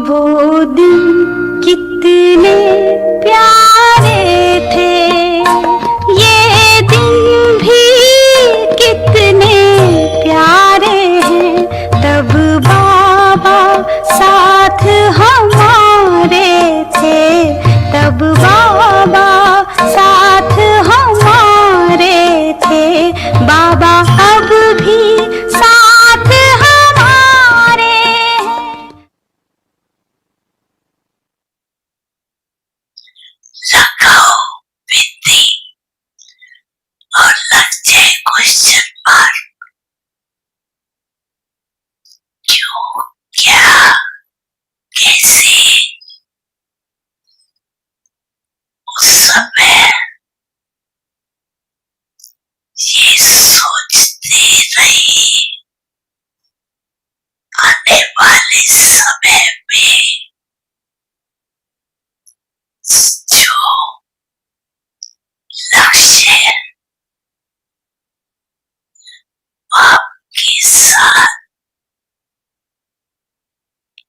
वो दिन कितने प्यारे थे, ये दिन भी कितने प्यारे हैं। तब बाबा साथ हमारे थे, तब बाबा साथ हमारे थे। बाबा अब भी साथ हमारे हैं। लगाओ बिंदी और लग जाए क्वेश्चन मार्क। क्यों, क्या, कैसे? उस समय ये सोचते रही, आने वाले समय में जो लक्ष्य आपके साथ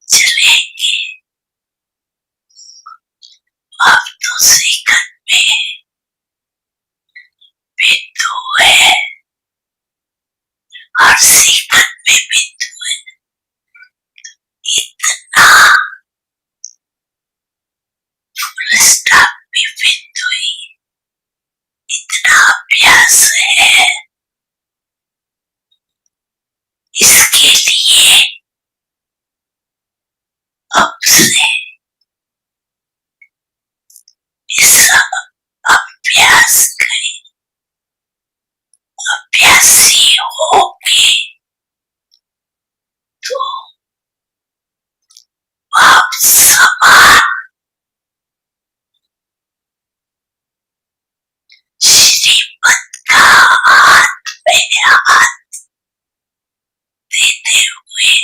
चलेंगे, आप तो सेकंड में बिंदु है, हर सेकंड में बिंदु है। इतना फुल स्टॉप भी बिंदु ही, इतना अभ्यास है। इसके लिए अब से इस अभ्यास करें, अभ्यासी होगे तो आप समान श्रीमत का हाथ में हाथ देते हुए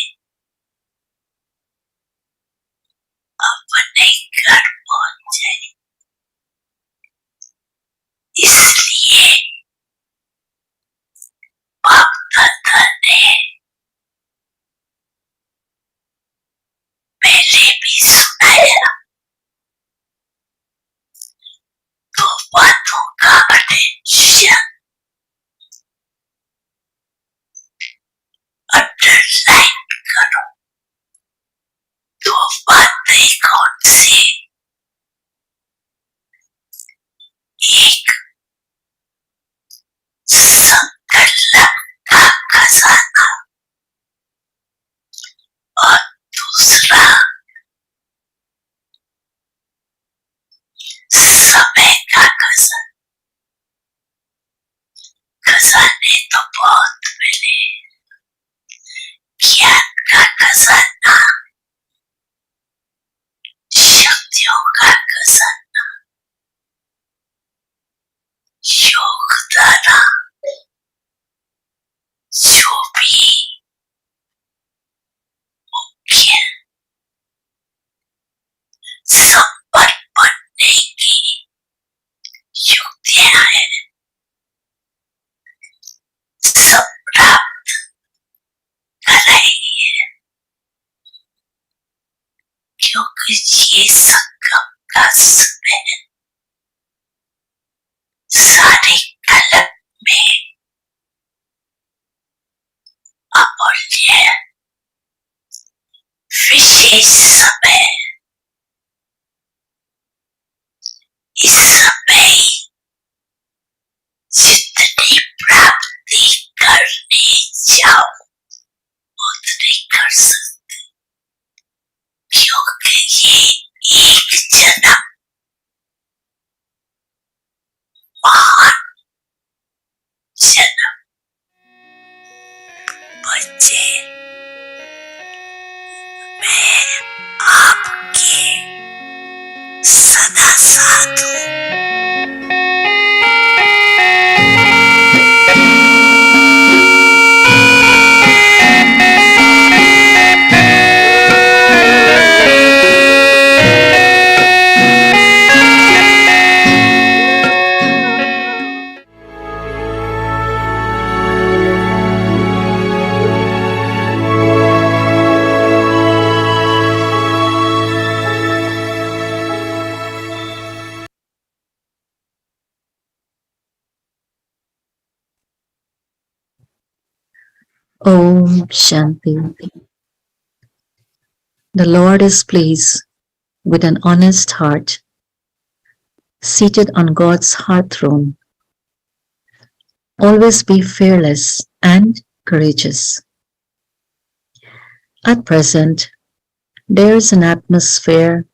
अपने घर पहुंच जाए। इसलिए बाप दादा ने पहले भी सुनाया, दो बातों का अटेंशन अंडरलाइन करो। दो बातें कौन सी? एक, संकल्प का खजाना, और दूसरा समय का खजाना। खजाने तो बहुत मिले, ज्ञान का खजाना, शक्तियों का खजाना, योग द्वारा जो भी मुख्य संपन्न बनने की युक्तियां हैं, सब प्राप्त कराइए। क्योंकि ये संगम का समय है। सारे कलम में अमूल्य विशेष समय, इस समय जितनी प्राप्ति करने जाओ उतनी कर सकते, क्योंकि ये एक जन्म महान जन्म। बच्चे, मैं आपके सदा साथ हूँ। Om Shanti. The Lord is pleased with an honest heart, seated on God's heart throne. Always be fearless and courageous. At present, there is an atmosphere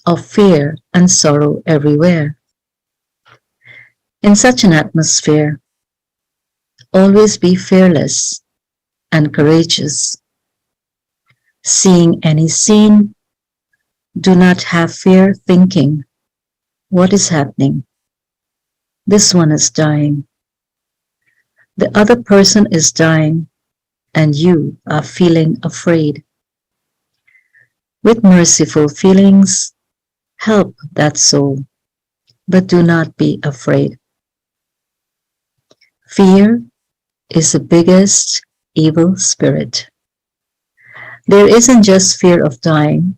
of fear and sorrow everywhere. In such an atmosphere, always be fearless and courageous. Seeing any scene, do not have fear thinking, what is happening? This one is dying. The other person is dying, and you are feeling afraid. With merciful feelings, help that soul, but do not be afraid. Fear is the biggest evil spirit. There isn't just fear of dying,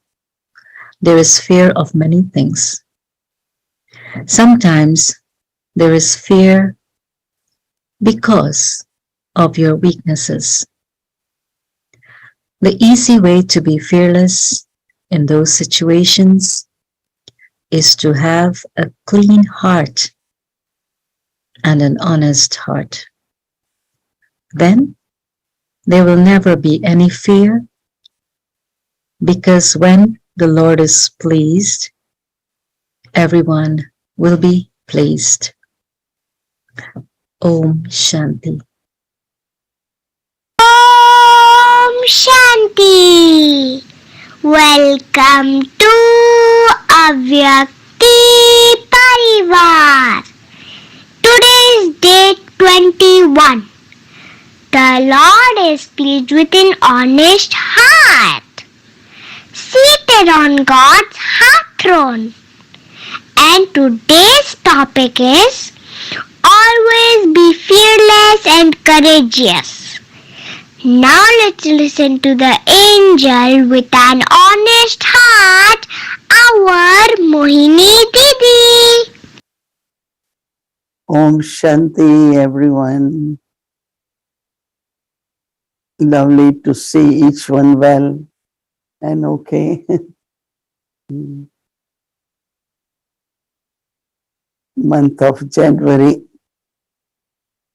there is fear of many things. Sometimes there is fear because of your weaknesses. The easy way to be fearless in those situations is to have a clean heart and an honest heart. Then there will never be any fear, because when the Lord is pleased, everyone will be pleased. Om Shanti. Om Shanti. Welcome to Avyakti Parivar. Today is day 21. The Lord is pleased with an honest heart, seated on God's heart throne. And today's topic is always be fearless and courageous. Now let's listen to the angel with an honest heart, our Mohini Didi. Om Shanti, everyone. Lovely to see each one well and okay. Month of January,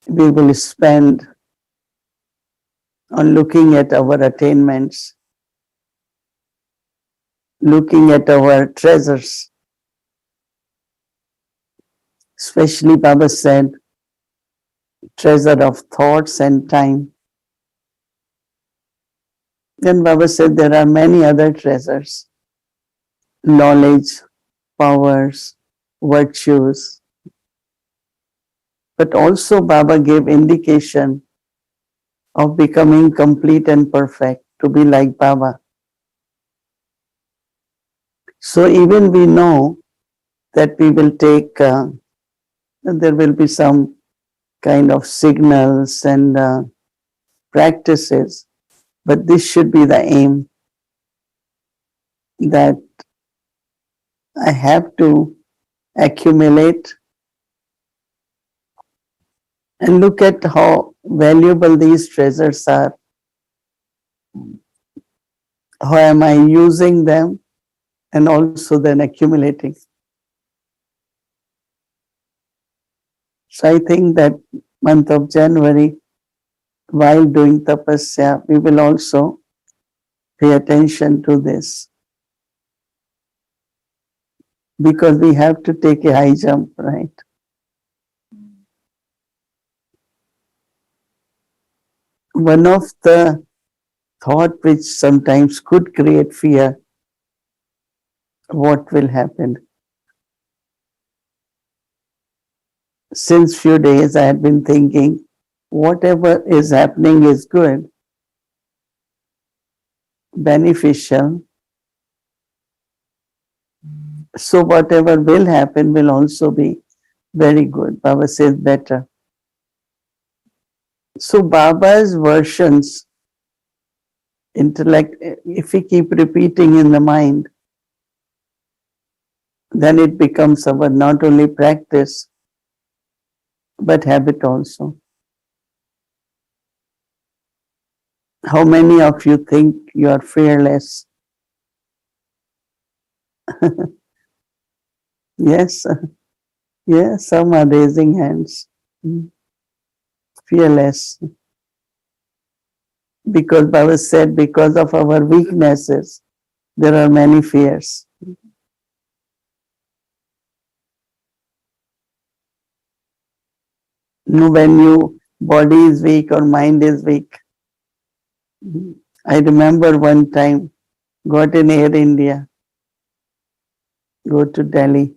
we will spend on looking at our attainments, looking at our treasures. Especially Baba said, treasure of thoughts and time. Then Baba said there are many other treasures, knowledge, powers, virtues. But also Baba gave indication of becoming complete and perfect, to be like Baba. So even we know that we will take, there will be some kind of signals and practices, but this should be the aim, that I have to accumulate and look at how valuable these treasures are. How am I using them, and also then accumulating. So I think that month of January, while doing tapasya, we will also pay attention to this, because we have to take a high jump, right? One of the thought which sometimes could create fear, what will happen? Since few days I had been thinking, whatever is happening is good, beneficial. So whatever will happen will also be very good. Baba says better. So Baba's versions, intellect, if we keep repeating in the mind, then it becomes our not only practice, but habit also. How many of you think you are fearless? Yes, yes, some are raising hands. Mm, fearless. Because Baba said, because of our weaknesses, there are many fears. When your body is weak or mind is weak. I remember one time, got in Air India, go to Delhi,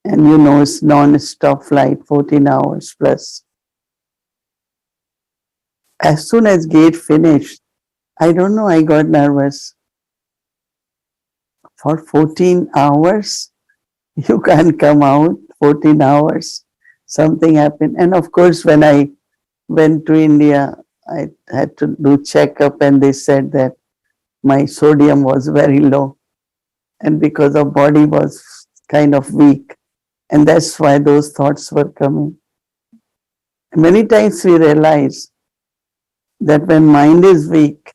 and it's non-stop flight, 14 hours plus. As soon as gate finished, I don't know, I got nervous. For 14 hours, you can't come out, 14 hours, something happened. And of course, when I went to India, I had to do checkup and they said that my sodium was very low and because of body was kind of weak. And that's why those thoughts were coming. Many times we realize that when mind is weak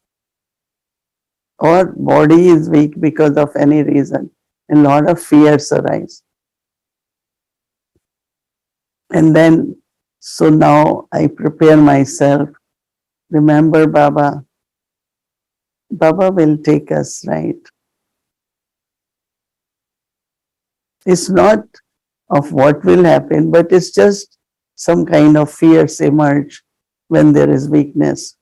or body is weak because of any reason, a lot of fears arise. And then, so now I prepare myself. Remember Baba. Baba will take us, right? It's not of what will happen, but it's just some kind of fears emerge when there is weakness.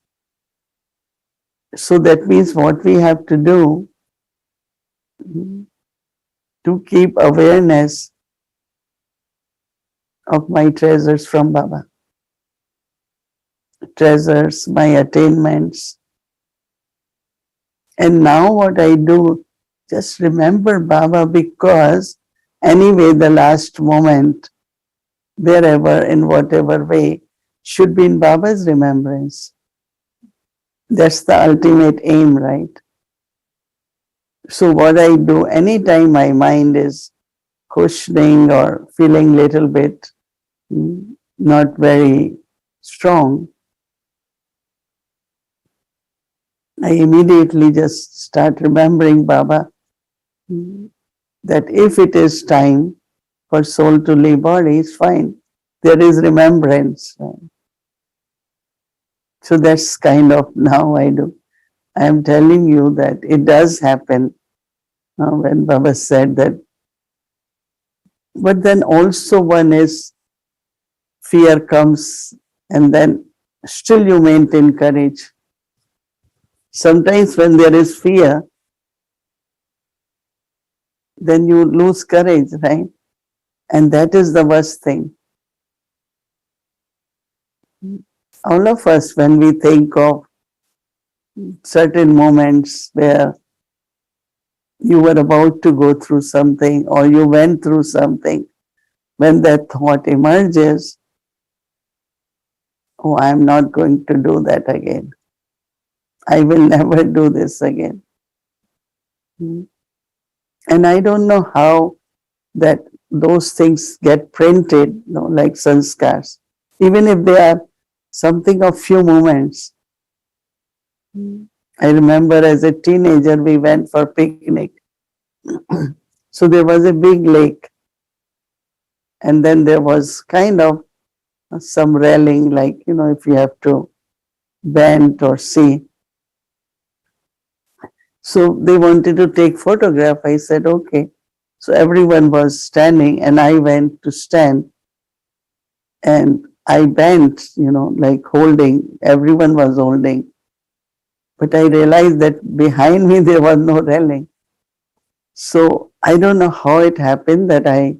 So that means what we have to do to keep awareness of my treasures from Baba. Treasures, my attainments. And now what I do, just remember Baba because anyway, the last moment, wherever, in whatever way, should be in Baba's remembrance. That's the ultimate aim, right? So what I do, anytime my mind is questioning or feeling little bit not very strong, I immediately just start remembering Baba that if it is time for soul to leave body, it's fine. There is remembrance. So that's kind of now I do. I am telling you that it does happen when Baba said that. But then also one is fear comes and then still you maintain courage. Sometimes when there is fear, then you lose courage, right? And that is the worst thing. All of us, when we think of certain moments where you were about to go through something or you went through something, when that thought emerges, oh, I'm not going to do that again. I will never do this again. And I don't know how that those things get printed, like sanskars. Even if they are something of few moments. I remember as a teenager, we went for picnic. So there was a big lake. And then there was kind of some railing, like, if you have to bend or see. So they wanted to take photograph. I said, okay. So everyone was standing and I went to stand and I bent, like holding, everyone was holding. But I realized that behind me there was no railing. So I don't know how it happened that I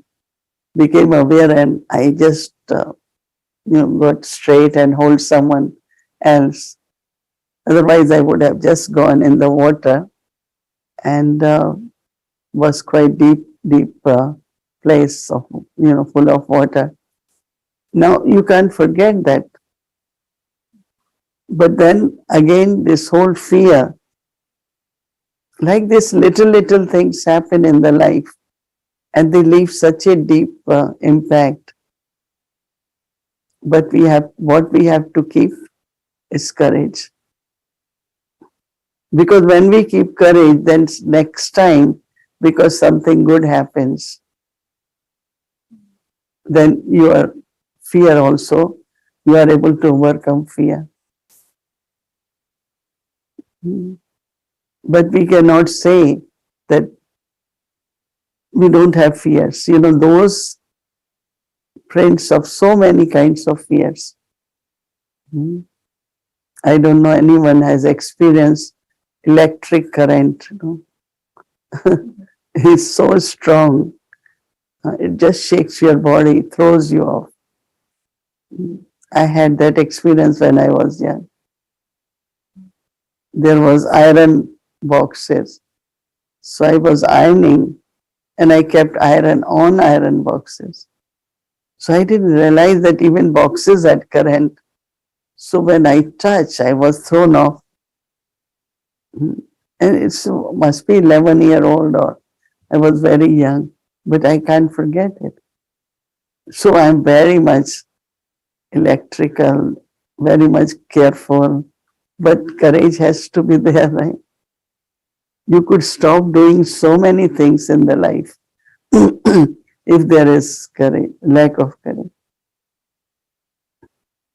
became aware and I just, got straight and hold someone else. Otherwise, I would have just gone in the water and was quite deep place of, full of water. Now you can't forget that. But then again, this whole fear, like this little things happen in the life and they leave such a deep impact. But what we have to keep is courage. Because when we keep courage, then next time, because something good happens, then your fear also, you are able to overcome fear. Hmm. But we cannot say that we don't have fears. You know, those prints of so many kinds of fears. Hmm. I don't know anyone has experienced electric current. You know? It's so strong. It just shakes your body, throws you off. Hmm. I had that experience when I was young. There was iron boxes. So I was ironing and I kept iron on iron boxes. So I didn't realize that even boxes had current. So when I touched, I was thrown off. And it must be 11-year-old or I was very young, but I can't forget it. So I'm very much electrical, very much careful, but courage has to be there, right? You could stop doing so many things in the life if there is courage, lack of courage.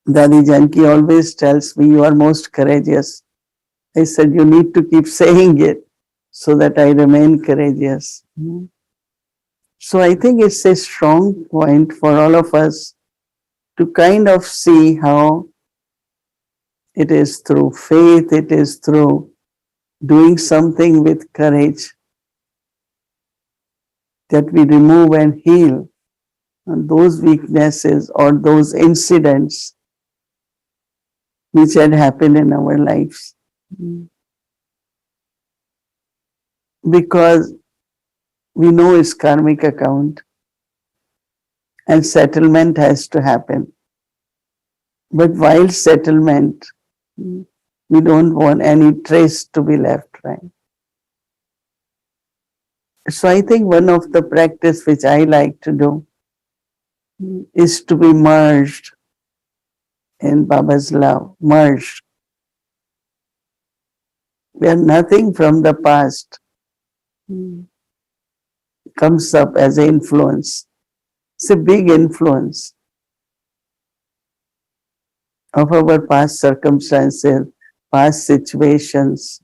Dadi Janki always tells me, you are most courageous. I said, you need to keep saying it so that I remain courageous. So I think it's a strong point for all of us to kind of see how it is through faith, it is through doing something with courage that we remove and heal those weaknesses or those incidents which had happened in our lives. Because we know it's karmic account and settlement has to happen. But while settlement, we don't want any trace to be left, right? So I think one of the practice which I like to do is to be merged in Baba's love, merged, where nothing from the past comes up as an influence. It's a big influence of our past circumstances, past situations.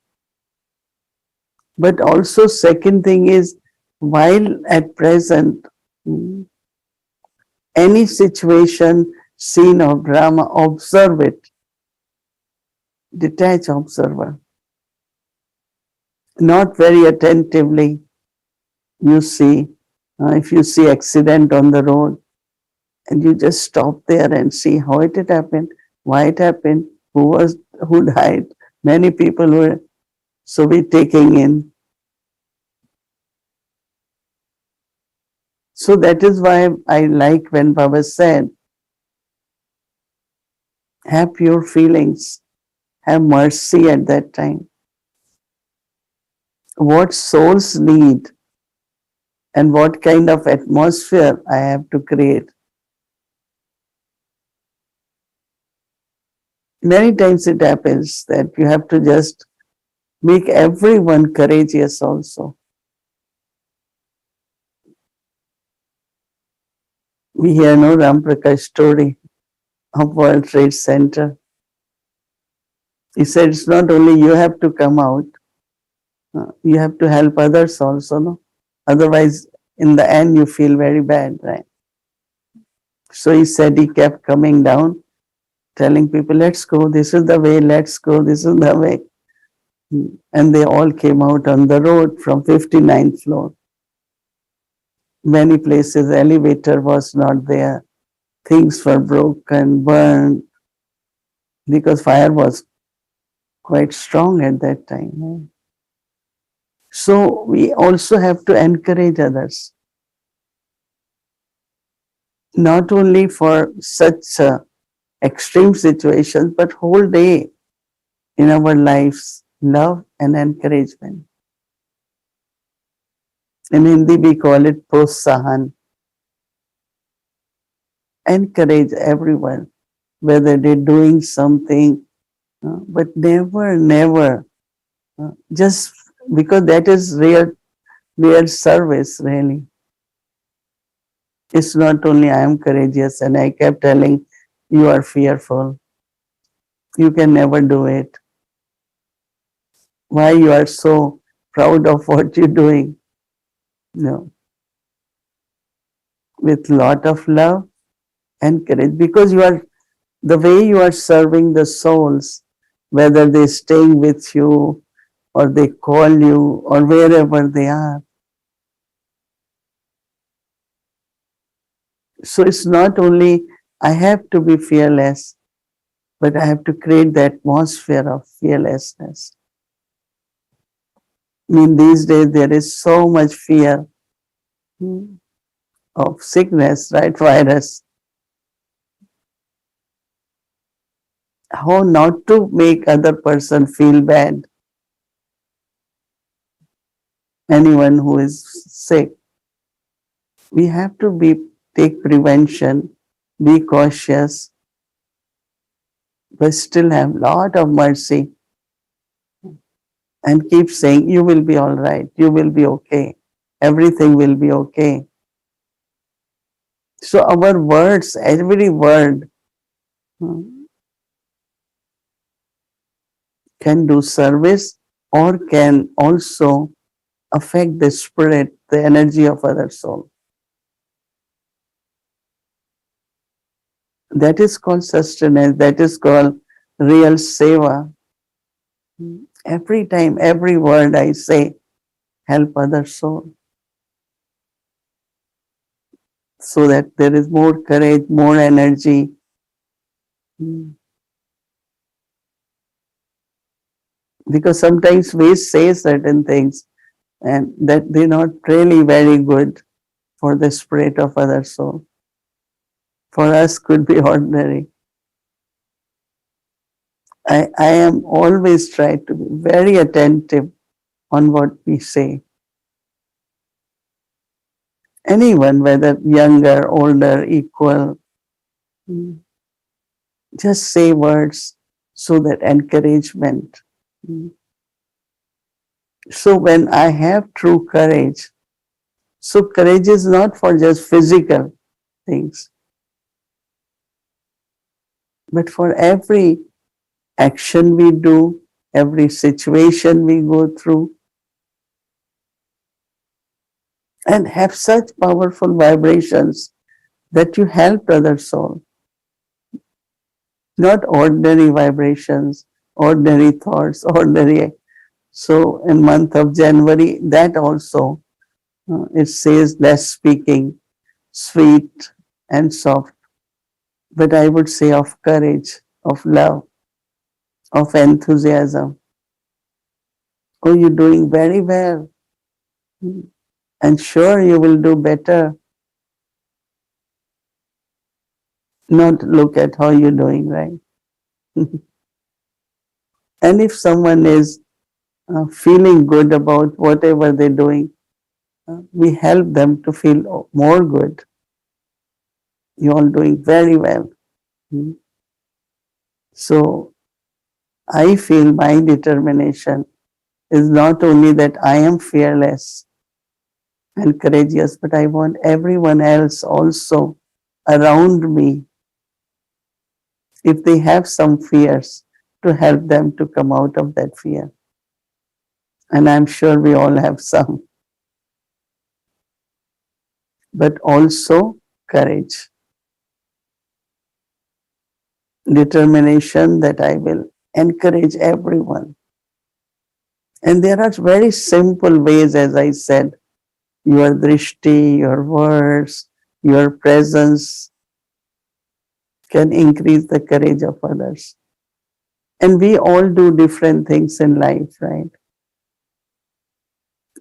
But also, second thing is, while at present, any situation, scene or drama, observe it, detach observer. Not very attentively, you see, if you see accident on the road, and you just stop there and see how it had happened, why it happened, who died, many people were, so we taking in. So that is why I like when Baba said, have pure feelings, have mercy at that time. What souls need and what kind of atmosphere I have to create. Many times it happens that you have to just make everyone courageous also. We hear no Ram Prakash story of World Trade Center. He said it's not only you have to come out, you have to help others also, no? Otherwise, in the end, you feel very bad, right? So he said he kept coming down, telling people, let's go, this is the way, let's go, this is the way. And they all came out on the road from 59th floor. Many places, elevator was not there. Things were broken, burned, because fire was quite strong at that time. So we also have to encourage others, not only for such extreme situations, but whole day in our lives, love and encouragement. In Hindi, we call it prosahan. Encourage everyone, whether they're doing something, but never, never Just because that is real service, really. It's not only I am courageous and I kept telling you are fearful. You can never do it. Why you are so proud of what you're doing? No, with lot of love and courage because you are the way you are serving the souls, whether they staying with you or they call you or wherever they are. So it's not only I have to be fearless, but I have to create the atmosphere of fearlessness. I mean, these days there is so much fear of sickness, right? Virus. How not to make other person feel bad. Anyone who is sick, we have to take prevention, be cautious, but still have lot of mercy and keep saying, you will be all right, you will be okay, everything will be okay. So our words, every word can do service or can also affect the spirit, the energy of other soul. That is called sustenance, that is called real seva. Every time, every word I say, help other soul. So that there is more courage, more energy. Because sometimes we say certain things and that they're not really very good for the spirit of other soul. For us could be ordinary. I am always trying to be very attentive on what we say. Anyone, whether younger, older, equal, just say words so that encouragement. So when I have true courage, so courage is not for just physical things, but for every action we do, every situation we go through, and have such powerful vibrations that you help other soul. Not ordinary vibrations, ordinary thoughts, ordinary. So in month of January, that also it says less speaking, sweet and soft. But I would say of courage, of love, of enthusiasm. Oh, you're doing very well. And sure you will do better. Not look at how you're doing, right? And if someone is feeling good about whatever they're doing, we help them to feel more good. You're all doing very well. So I feel my determination is not only that I am fearless and courageous, but I want everyone else also around me, if they have some fears, to help them to come out of that fear. And I'm sure we all have some, but also courage, determination that I will encourage everyone. And there are very simple ways, as I said, your drishti, your words, your presence can increase the courage of others. And we all do different things in life, right?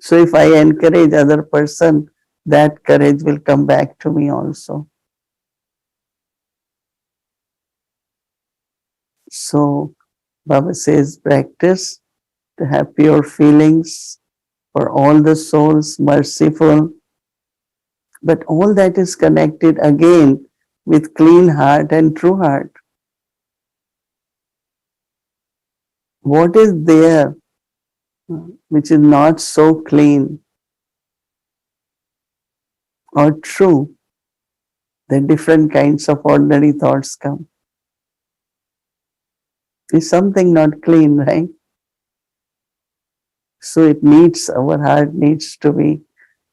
So if I encourage other person, that courage will come back to me also. So Baba says, practice to have pure feelings for all the souls, merciful. But all that is connected again with clean heart and true heart. What is there which is not so clean or true, then different kinds of ordinary thoughts come. Is something not clean, right? So it needs, our heart needs to be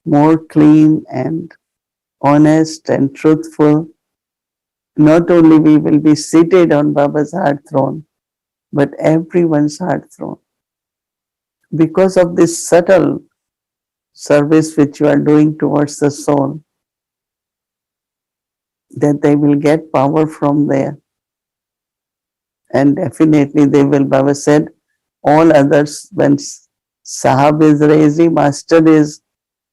more clean and honest and truthful. Not only we will be seated on Baba's heart throne, but everyone's heart throne. Because of this subtle service which you are doing towards the soul, that they will get power from there. And definitely they will, Baba said, all others, when Sahab is raising, Master is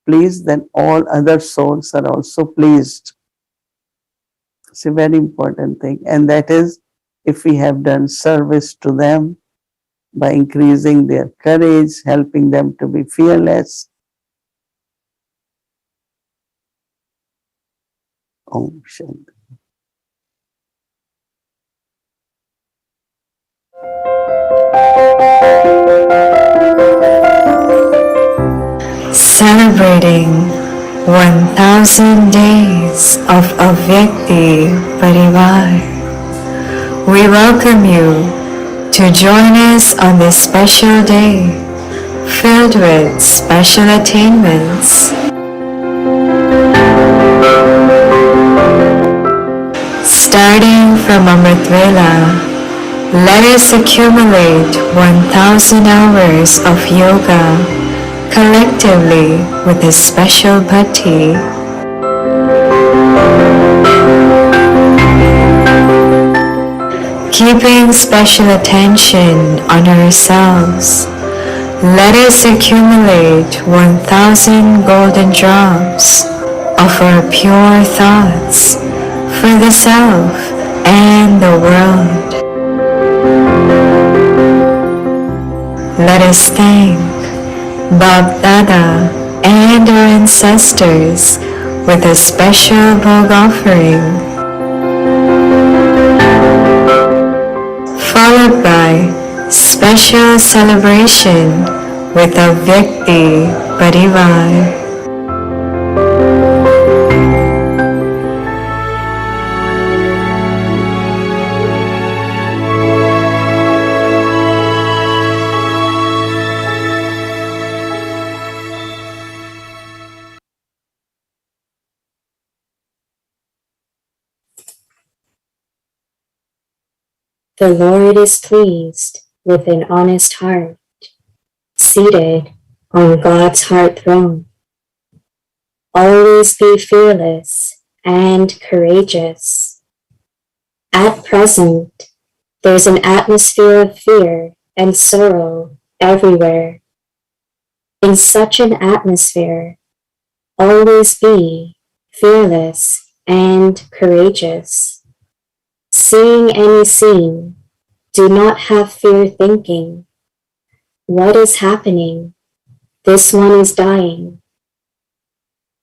pleased, then all other souls are also pleased. It's a very important thing. And that is if we have done service to them by increasing their courage, helping them to be fearless. Om Shanti. Celebrating 1000 days of Avyakti Parivar. We welcome you to join us on this special day filled with special attainments. Starting from Amrit Vela, let us accumulate 1000 hours of yoga collectively with a special bhakti. Keeping special attention on ourselves, let us accumulate 1000 golden drops of our pure thoughts for the self and the world. Let us thank Bab Dada and our ancestors with a special Bhog offering, followed by special celebration with a Vyakti Parivar. The Lord is pleased with an honest heart, seated on God's heart throne. Always be fearless and courageous. At present, there's an atmosphere of fear and sorrow everywhere. In such an atmosphere, always be fearless and courageous. Seeing any scene, do not have fear thinking, what is happening? This one is dying.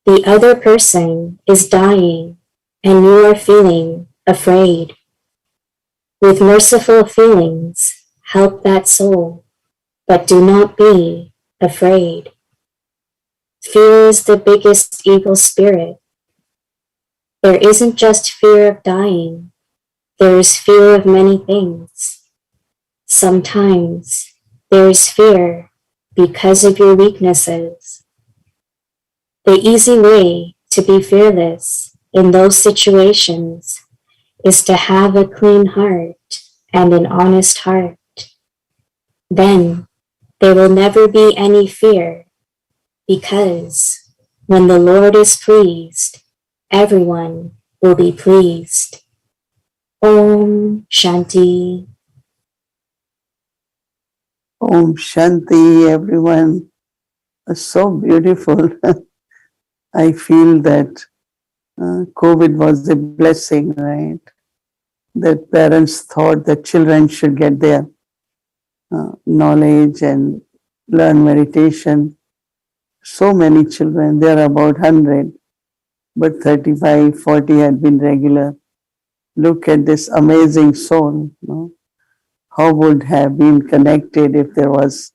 The other person is dying, and you are feeling afraid. With merciful feelings, help that soul, but do not be afraid. Fear is the biggest evil spirit. There isn't just fear of dying. There is fear of many things. Sometimes there is fear because of your weaknesses. The easy way to be fearless in those situations is to have a clean heart and an honest heart. Then there will never be any fear, because when the Lord is pleased, everyone will be pleased. Om Shanti. Om Shanti, everyone. It's so beautiful. I feel that COVID was a blessing, right? That parents thought that children should get their knowledge and learn meditation. So many children, there are about 100, but 35, 40 had been regular. Look at this amazing soul. No? How would have been connected if there was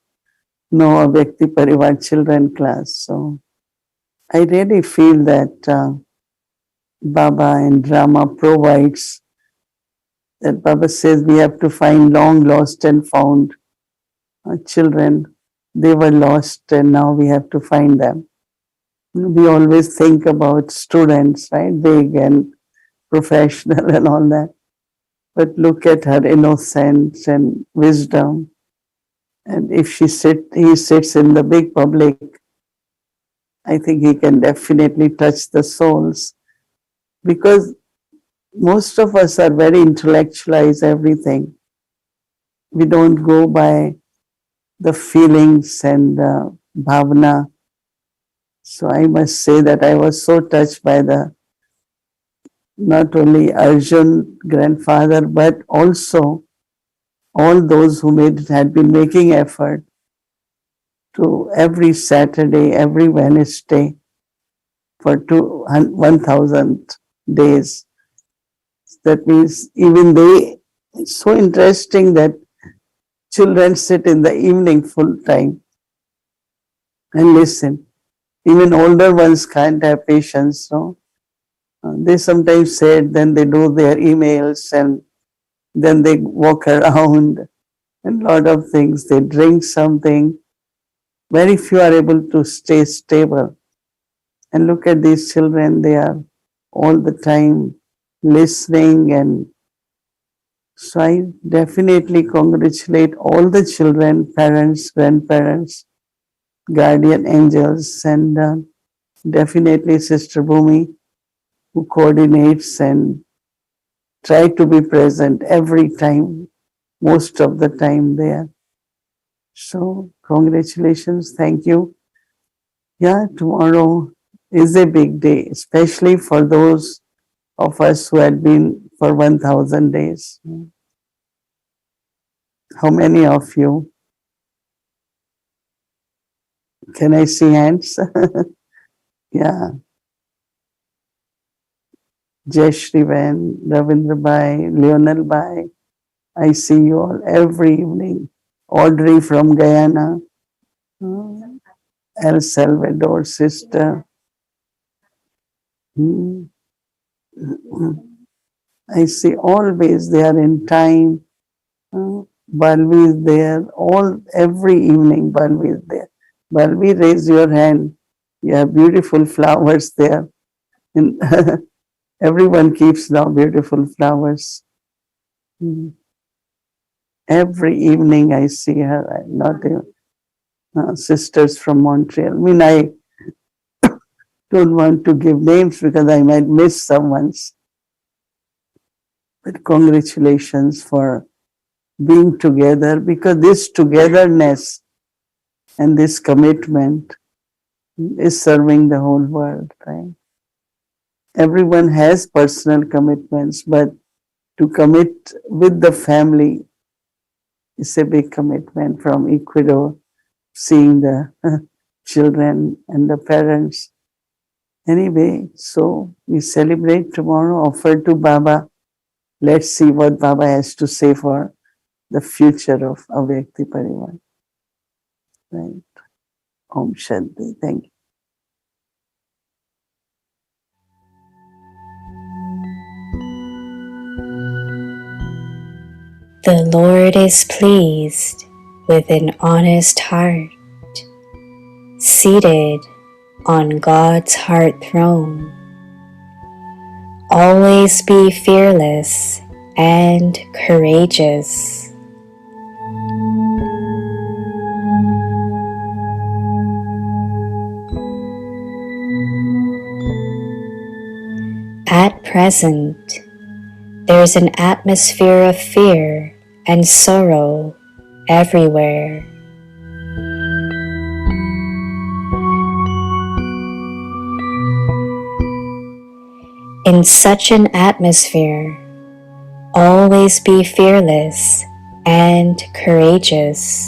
know a Vyakti Parivar children class. So I really feel that Baba and Rama provides, that Baba says we have to find long lost and found children. They were lost and now we have to find them. We always think about students, right? Big and professional and all that. But look at her innocence and wisdom. And if he sits in the big public, I think he can definitely touch the souls, because most of us are very intellectualize everything. We don't go by the feelings and bhavana. So I must say that I was so touched by the not only Arjun grandfather, but also all those who had been making effort to every Saturday, every Wednesday for 1,000 days. That means even they, it's so interesting that children sit in the evening full time and listen. Even older ones can't have patience, no? They sometimes sit, then they do their emails, and then they walk around and a lot of things. They drink something. Very few are able to stay stable. And look at these children, they are all the time listening. And so I definitely congratulate all the children, parents, grandparents, guardian angels, and definitely Sister Bhumi, who coordinates and try to be present every time, most of the time there. So congratulations, thank you. Yeah, tomorrow is a big day, especially for those of us who had been for 1,000 days. How many of you? Can I see hands? Yeah. Jai Shri Van, Ravindra Bhai, Leonel Bhai. I see you all every evening. Audrey from Guyana, El Salvador sister. Hmm. I see always they are in time. Balvi is there. Every evening Balvi is there. Balvi, raise your hand. You have beautiful flowers there. And everyone keeps now beautiful flowers. Every evening I see her. Not even, sisters from Montreal. I mean, I don't want to give names because I might miss someone's. But congratulations for being together, because this togetherness and this commitment is serving the whole world, right? Everyone has personal commitments, but to commit with the family is a big commitment. From Ecuador, seeing the children and the parents. Anyway, so we celebrate tomorrow, offer to Baba. Let's see what Baba has to say for the future of Avyakti Parivar. Right. Om Shanti. Thank you. The Lord is pleased with an honest heart, seated on God's heart throne. Always be fearless and courageous. At present, there's an atmosphere of fear and sorrow everywhere. In such an atmosphere, always be fearless and courageous.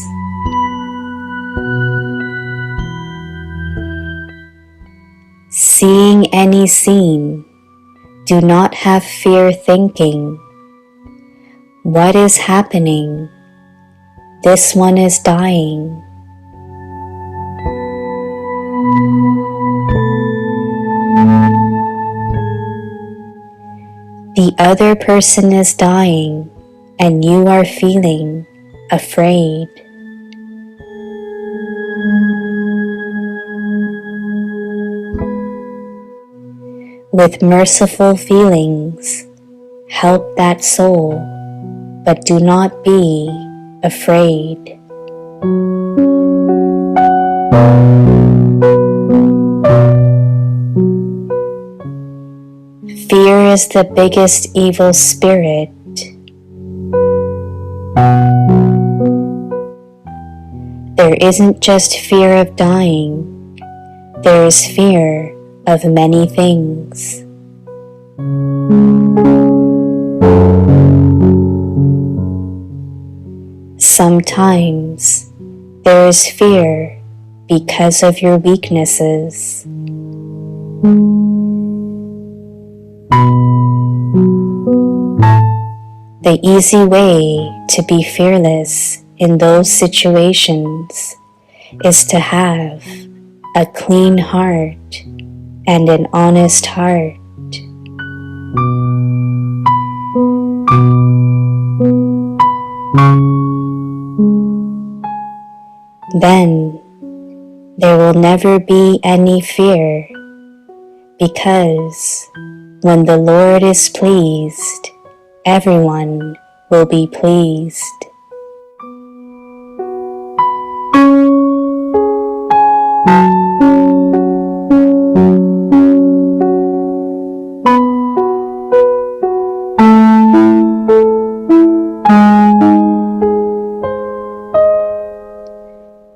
Seeing any scene, do not have fear thinking, what is happening? This one is dying. The other person is dying and you are feeling afraid. With merciful feelings, help that soul, but do not be afraid. Fear is the biggest evil spirit. There isn't just fear of dying, there is fear of many things. Sometimes there is fear because of your weaknesses. The easy way to be fearless in those situations is to have a clean heart and an honest heart. Then there will never be any fear, because when the Lord is pleased, everyone will be pleased.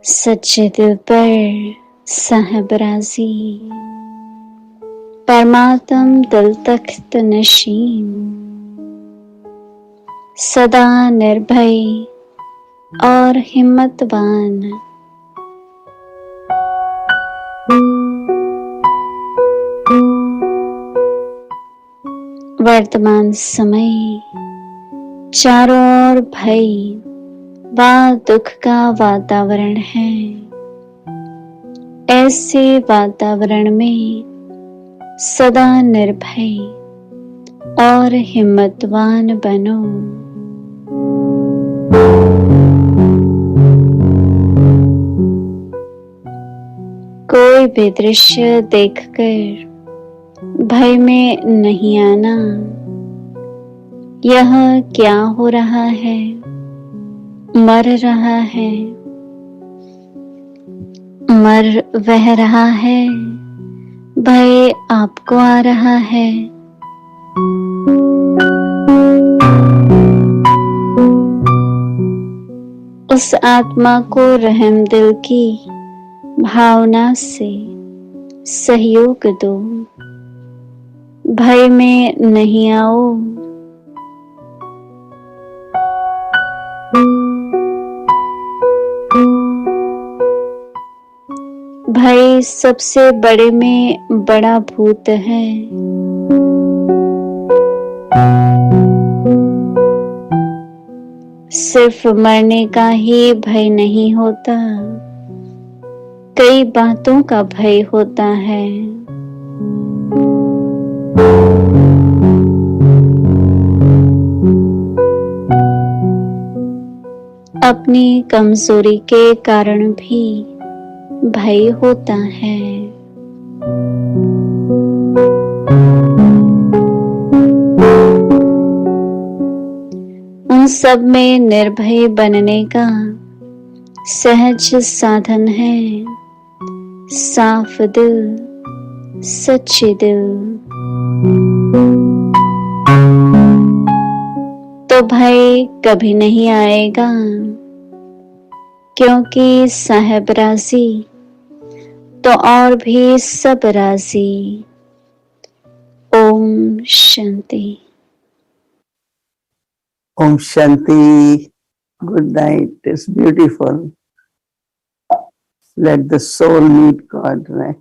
सच्चे दिल पर साहबराजी, परमात्म दिल तख्त नशीन, सदा निर्भय और हिम्मतवान। वर्तमान समय चारों ओर भय व दुख का वातावरण है। ऐसे वातावरण में सदा निर्भय और हिम्मतवान बनो। कोई भी दृश्य देखकर भय में नहीं आना। यह क्या हो रहा है? मर रहा है, मर वह रहा है, भय आपको आ रहा है। उस आत्मा को रहम दिल की भावना से सहयोग दो। भय में नहीं आओ। भय सबसे बड़े में बड़ा भूत है। सिर्फ मरने का ही भय नहीं होता, कई बातों का भय होता है। अपनी कमजोरी के कारण भी भय होता है। उन सब में निर्भय बनने का सहज साधन है साफ दिल, सच्चे दिल। तो भय कभी नहीं आएगा, क्योंकि साहब राजी तो और भी सब राजी। Om Shanti. Om Shanti. Good night. It's beautiful. Let the soul meet God, right?